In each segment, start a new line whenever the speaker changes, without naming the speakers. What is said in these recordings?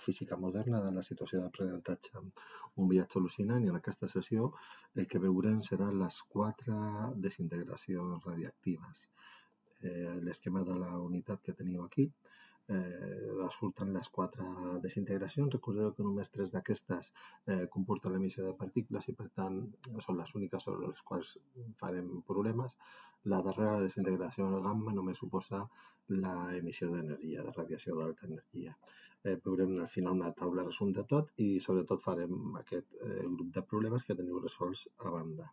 física moderna de la situació d'aprenentatge amb un viatge al·lucinant, i en aquesta sessió el que veurem seran les 4 desintegracions radiactives. L'esquema de la unitat que teniu aquí, surten les 4 desintegracions. Recordeu que només 3 d'aquestes comporten l'emissió de partícules i per tant són les úniques sobre les quals farem problemes. La darrera desintegració gamma només suposa l'emissió d'energia, de radiació d'alta energia. Veurem al final una taula resum de tot i sobretot farem aquest grup de problemes que teniu resolts a banda.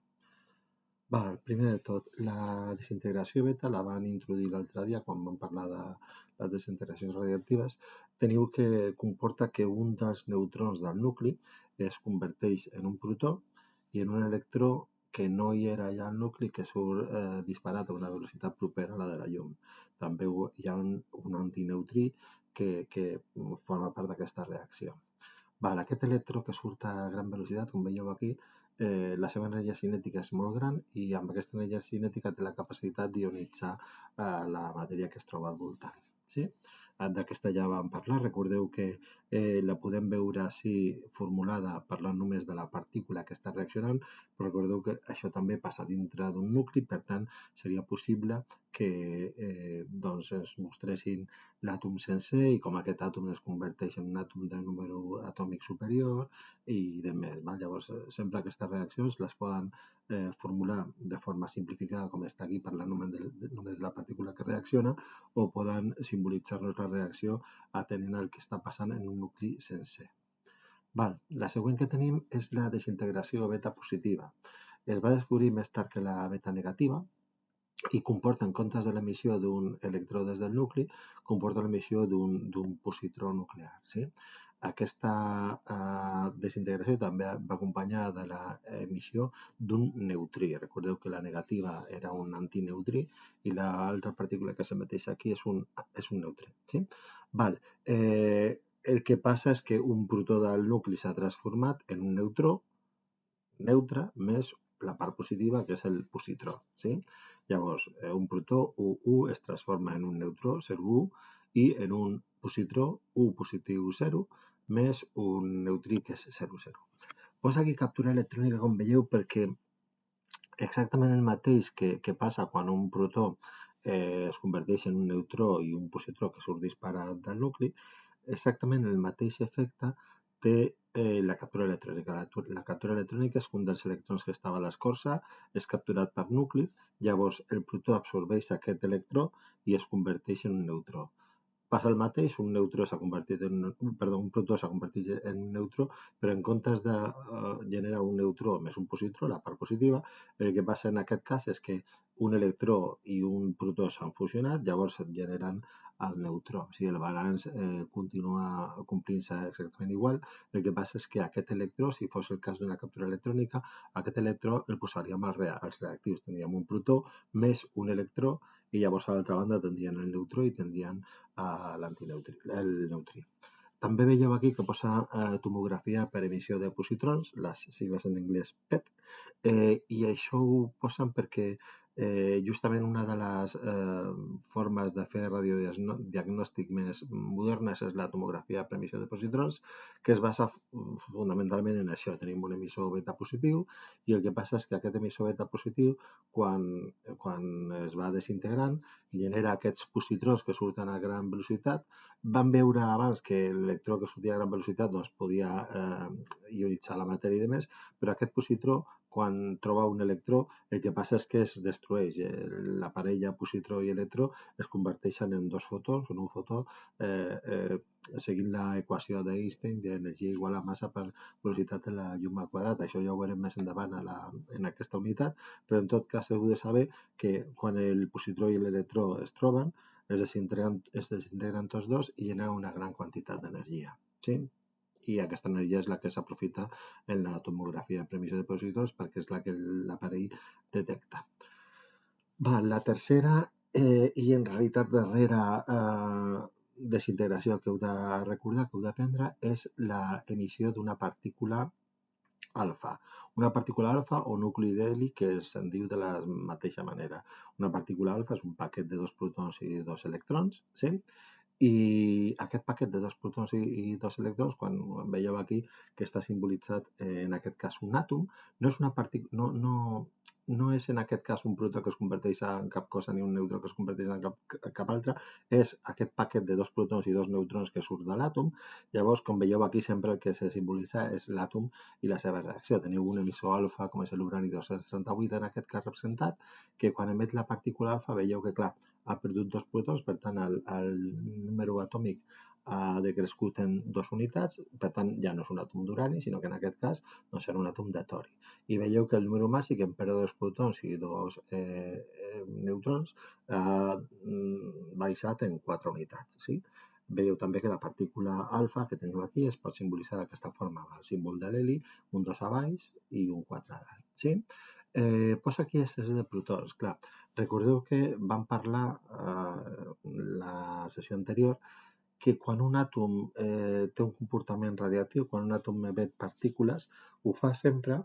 Primer de tot, la desintegració beta la van introduir l'altre dia quan vam parlar de les desintegracions radioactives. Teniu que comporta que un dels neutrons del nucli es converteix en un protó i en un electró que no hi era allà al nucli, que surt disparat a una velocitat propera a la de la llum. També hi ha un antineutrí que forma part d'aquesta reacció. Aquest electró que surt a gran velocitat, com veieu aquí, la seva energia cinètica és molt gran i amb aquesta energia cinètica té la capacitat d'ionitzar la matèria que es troba al voltant. Sí? D'aquesta ja vam parlar. Recordeu que la podem veure així formulada parlant només de la partícula que està reaccionant, però recordeu que això també passa dintre d'un nucli, per tant seria possible que ens mostressin l'àtom sencer i com aquest àtom es converteix en un àtom de número atòmic superior i de més. Llavors, sempre aquestes reaccions les poden formular de forma simplificada, com està aquí, parlant només de la partícula que reacciona, o poden simbolitzar-nos la reacció atenent al que està passant en un nucli sencer. La següent que tenim és la desintegració beta positiva. Es va descobrir més tard que la beta negativa i comporta, en comptes de l'emissió d'un electró des del nucli, comporta l'emissió d'un positró nuclear. Sí? Aquesta desintegració també va acompanyada de l'emissió d'un neutrí. Recordeu que la negativa era un antineutrí i l'altra partícula que s'emeteix aquí és un neutrí. Sí? El que passa és que un protó del nucli s'ha transformat en un neutró neutre més la part positiva, que és el positró. Sí? Llavors, un protó U es transforma en un neutró 0,1 i en un positró U positiu 0 més un neutrí que és 0,0. Posa aquí captura electrònica, com veieu, perquè exactament el mateix que passa quan un protó es converteix en un neutró i un positró que surt disparat del nucli, exactament el mateix efecte té la captura electrònica. La captura electrònica és que un dels electrons que estava a l'escorça és capturat per nucli, llavors el protó absorbeix aquest electró i es converteix en un neutró. Passa el mateix, un protó s'ha convertit en un neutró, però en comptes de generar un neutró més un positró, la part positiva, el que passa en aquest cas és que un electró i un protó s'han fusionat, llavors generen el neutró. O sigui, el balanç continua complint-se exactament igual. El que passa és que aquest electró, si fos el cas d'una captura electrònica, aquest electró el posaríem als reactius. Tindríem un protó més un electró i llavors a l'altra banda tindrien el neutró i tindrien el neutrí. També veieu aquí que posa tomografia per emissió de positrons, les sigles en anglès PET, i això ho posen perquè justament una de les formes de fer radiodiagnòstic més modernes és la tomografia per emissió de positrons, que es basa fundamentalment en això. Tenim un emissor beta positiu i el que passa és que aquest emissor beta positiu, quan es va desintegrant, genera aquests positrons que surten a gran velocitat. Vam veure abans que l'electró que sortia a gran velocitat podia ionitzar la matèria i demés, però aquest positró, quan troba un electró, el que passa és que es destrueix. La parella positró i electró es converteixen en dos fotons, en un fotó, seguint l'equació d'Einstein d'energia igual a massa per velocitat de la llum al quadrat. Això ja ho veurem més endavant en aquesta unitat, però en tot cas heu de saber que quan el positró i l'electró es troben, es desintegren tots dos i generen una gran quantitat d'energia. Sí? I aquesta energia és la que s'aprofita en la tomografia per emissió de positrons perquè és la que l'aparell detecta. La tercera i en realitat darrera desintegració que heu de recordar, que heu d'aprendre, és l'emissió d'una partícula alfa. Una partícula alfa o nucli d'heli que se'n diu de la mateixa manera. Una partícula alfa és un paquet de 2 protons i 2 electrons, sí? I aquest paquet de 2 protons i 2 electrons, quan veieu aquí que està simbolitzat en aquest cas un àtom, no és una no és en aquest cas un protó que es converteix en cap cosa ni un neutró que es converteix en cap altre, és aquest paquet de 2 protons i 2 neutrons que surt de l'àtom. Llavors, com veieu aquí, sempre el que se simbolitza és l'àtom i la seva reacció. Teniu un emissor alfa, com és l'urani 238 en aquest cas representat, que quan emet la partícula alfa veieu que, clar, ha perdut 2 protons, per tant el número atòmic ha decrescut en 2 unitats, per tant ja no és un àtom d'urani, sinó que en aquest cas doncs, serà un àtom de tori. I veieu que el número màssic en perd 2 protons i 2 neutrons ha baixat en 4 unitats. Sí? Veieu també que la partícula alfa que tenim aquí es pot simbolitzar d'aquesta forma, amb el símbol de l'heli, un 2 a baix i un 4 a dalt. Sí? Posa aquí excés de protons. Clar, recordeu que vam parlar la sessió anterior que quan un àtom té un comportament radiactiu, quan un àtom emet partícules, ho fa sempre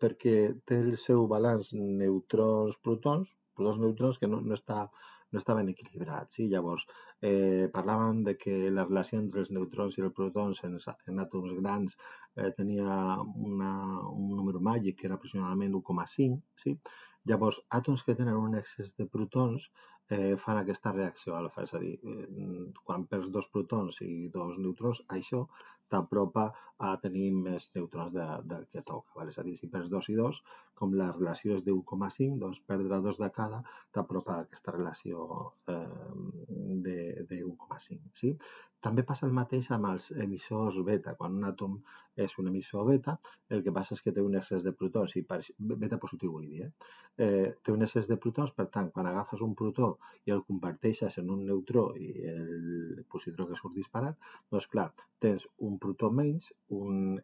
perquè té el seu balanç neutrons-protons, protons-neutrons que no està ben equilibrat. Sí? Llavors, parlàvem de que la relació entre els neutrons i els protons en àtoms grans tenia un número màgic que era aproximadament 1,5. Sí? Llavors, àtoms que tenen un excés de protons fan aquesta reacció alfa, és a dir, quan perds 2 protons i 2 neutrons, això t'apropa a tenir més neutrons del que toca. Vale? És a dir, si perds 2 i 2, com la relació és de 1,5, doncs perdre 2 de cada t'apropa a aquesta relació de 1,5. Sí? També passa el mateix amb els emissors beta. Quan un àtom és un emissor beta, el que passa és que té un excés de protons, beta positiu vull dir, té un excés de protons, per tant, quan agafes un protó i el converteixes en un neutró i el positró que surt disparat, doncs clar, tens un protó menys, un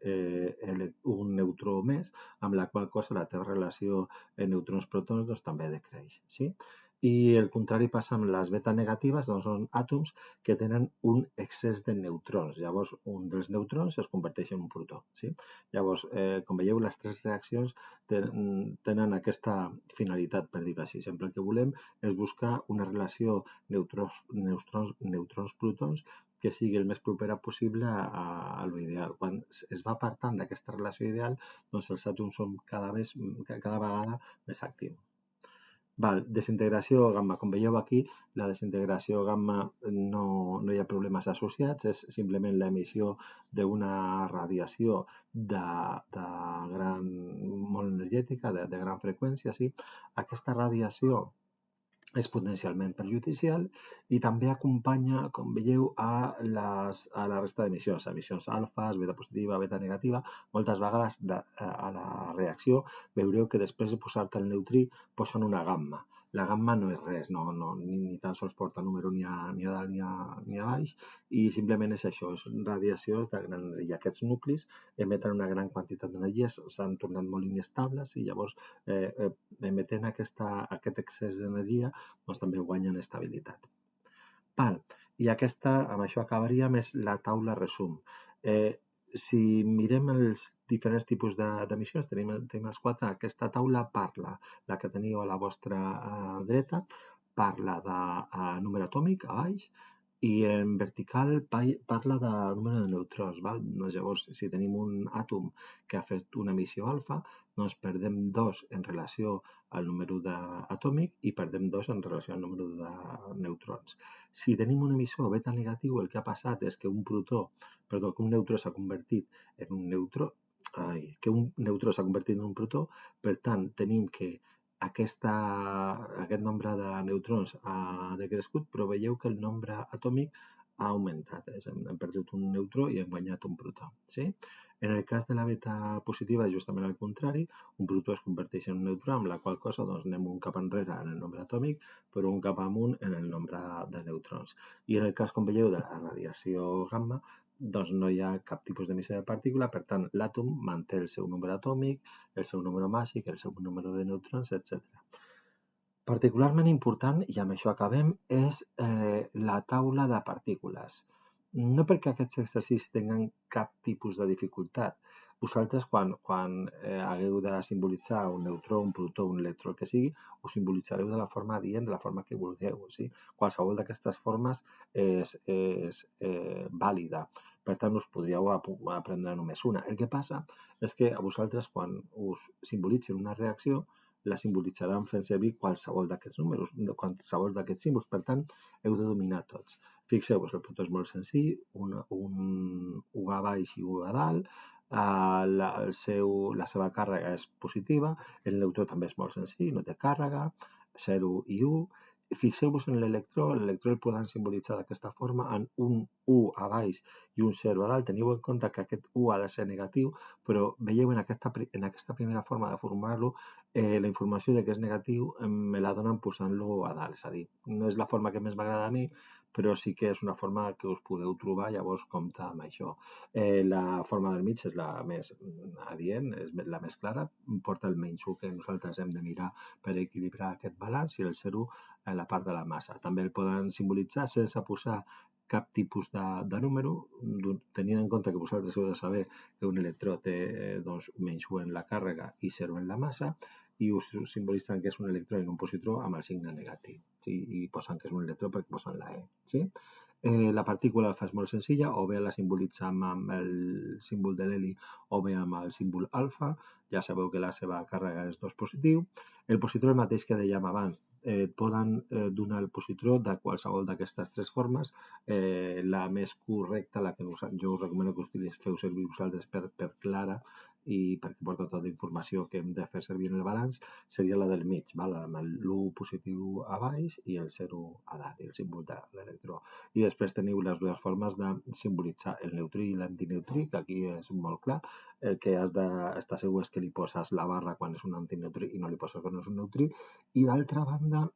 neutró més, amb la qual cosa la teva relació neutrons-protons doncs, també decreix. Sí? I el contrari passa amb les beta negatives, doncs són àtoms que tenen un excés de neutrons. Llavors, un dels neutrons es converteix en un protó. Sí? Llavors, com veieu, les tres reaccions tenen aquesta finalitat, per dir-ho així. Sempre el que volem és buscar una relació neutrons-protons que sigui el més propera possible a l'ideal. Quan es va apartant d'aquesta relació ideal, doncs els àtoms són cada vegada més actius. Val, desintegració gamma. Com veieu aquí, la desintegració gamma no hi ha problemes associats, és simplement l'emissió d'una radiació molt energètica, de gran freqüència. Sí? Aquesta radiació és potencialment perjudicial i també acompanya, com veieu, a la resta d'emissions, emissions alfes, beta positiva, beta negativa. Moltes vegades a la reacció veureu que després de posar-te el neutrí posen una gamma. La gamma no és res, ni tan sols porta número ni a dalt ni a baix, i simplement és això, és radiació de gran energia. Aquests nuclis emeten una gran quantitat d'energia, s'han tornat molt inestables i llavors emetent aquest excés d'energia doncs també guanyen estabilitat. Val. I amb això acabaríem, és la taula resum. Si mirem els diferents tipus d'emissions, tenim els 4. Aquesta taula parla, la que teniu a la vostra dreta, parla de número atòmic a baix, i en vertical parla de número de neutrons. Val? Doncs llavors, si tenim un àtom que ha fet una emissió alfa, doncs perdem 2 en relació al número atòmic i perdem 2 en relació al número de neutrons. Si tenim un emissor beta negatiu, el que ha passat és que un neutró s'ha convertit en un neutró, que un neutró s'ha convertit en un protó, per tant, tenim que aquest nombre de neutrons ha decrescut, però veieu que el nombre atòmic ha augmentat. Hem perdut un neutró i hem guanyat un protó. Sí? En el cas de la beta positiva, justament al contrari, un protó es converteix en un neutró, amb la qual cosa doncs, anem un cap enrere en el nombre atòmic, però un cap amunt en el nombre de neutrons. I en el cas, com veieu, de la radiació gamma, doncs no hi ha cap tipus d'emissió de partícula, per tant, l'àtom manté el seu número atòmic, el seu número màssic, el seu número de neutrons, etc. Particularment important, i amb això acabem, és la taula de partícules. No perquè aquests exercicis tenen cap tipus de dificultat. Vosaltres, quan hagueu de simbolitzar un neutró, un protó, un electró, el que sigui, ho simbolitzareu de la forma adient, de la forma que vulgueu. Sí? Qualsevol d'aquestes formes és vàlida. Per tant, us podríeu aprendre només una. El que passa és que a vosaltres, quan us simbolitzin una reacció, la simbolitzaran fent servir qualsevol d'aquests números, qualsevol d'aquests símbols. Per tant, heu de dominar tots. Fixeu-vos, el protó és molt senzill, un U a baix i U a dalt, la seva càrrega és positiva, el neutró també és molt senzill, no té càrrega, 0 i 1. Fixeu-vos en l'electró el podem simbolitzar d'aquesta forma, en un U a baix i un 0 a dalt. Teniu en compte que aquest U ha de ser negatiu, però veieu en aquesta primera forma de formar-lo, la informació de que és negatiu me la donen posant-lo a dalt. És a dir, no és la forma que més m'agrada a mi, però sí que és una forma que us podeu trobar, llavors compte amb això. La forma del mig és la més adient, és la més clara, porta el menys 1 que nosaltres hem de mirar per equilibrar aquest balanç i el 0 en la part de la massa. També el poden simbolitzar sense posar cap tipus de número, tenint en compte que vosaltres heu de saber que un electró té menys 1 en la càrrega i 0 en la massa, i us simbolitzen que és un electró i no un positró amb el signe negatiu. Sí? I posen que és un electró perquè posen la E. Sí? La partícula alfa és molt senzilla, o bé la simbolitzem amb el símbol de l'heli o bé amb el símbol alfa. Ja sabeu que la seva càrrega és 2 positiu. El positró el mateix que dèiem abans. Poden donar el positró de qualsevol d'aquestes tres formes. La més correcta, la que jo us recomano que feu servir vosaltres per clara i perquè porta tota la informació que hem de fer servir en el balanç, seria la del mig, val? Amb l'1 positiu a baix i el 0 a dalt, i el símbol de l'electró. I després teniu les dues formes de simbolitzar el neutrí i l'antineutrí, que aquí és molt clar. El que has d'estar segur és que li poses la barra quan és un antineutrí i no li poses quan és un neutrí. I d'altra banda,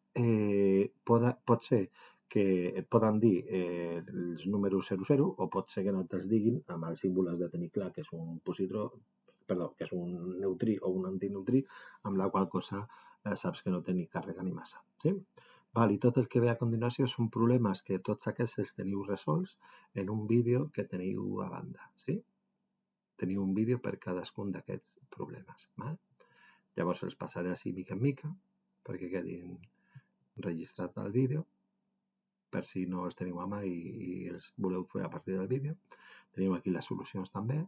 pot ser que et poden dir els números 00 o pot ser que no te'ls diguin, amb el símbol has de tenir clar que és un positró, que és un neutrí o un antineutrí, amb la qual cosa saps que no té ni càrrega ni massa. Sí? Val, i tot el que ve a continuació són problemes que tots aquests els teniu resolts en un vídeo que teniu a banda. Sí? Teniu un vídeo per cadascun d'aquests problemes. Val? Llavors els passaré així mica en mica perquè quedin registrat el vídeo, per si no els teniu a mà i els voleu fer a partir del vídeo. Tenim aquí les solucions també.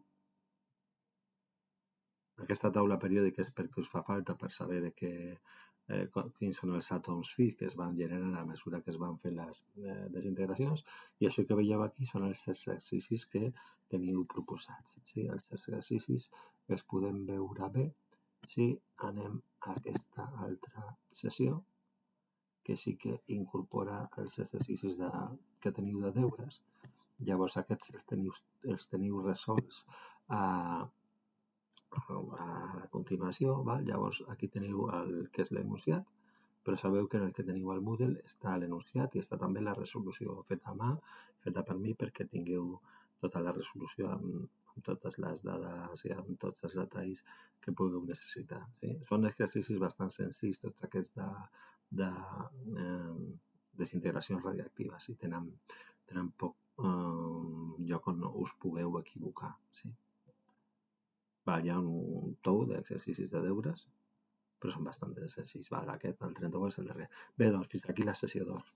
Aquesta taula periòdica és perquè us fa falta per saber quins són els àtoms fills que es van generant a mesura que es van fent les desintegracions, i això que veieu aquí són els exercicis que teniu proposats. Sí? Els exercicis els podem veure bé si anem a aquesta altra sessió, que sí que incorpora els exercicis que teniu de deures. Llavors aquests els teniu resolts a continuació. Val? Llavors aquí teniu el que és l'enunciat, però sabeu que en el que teniu el Moodle està l'enunciat i està també la resolució feta a mà, feta per mi perquè tingueu tota la resolució amb totes les dades i amb tots els detalls que pugueu necessitar. Sí? Són exercicis bastant senzills, tots aquests de desintegracions radioactives, i tenen poc lloc on us pugueu equivocar. Sí? Hi ha un tou d'exercicis de deures, però són bastant senzills. Aquest, el 31, és el darrer. Bé, doncs fins aquí la sessió 2.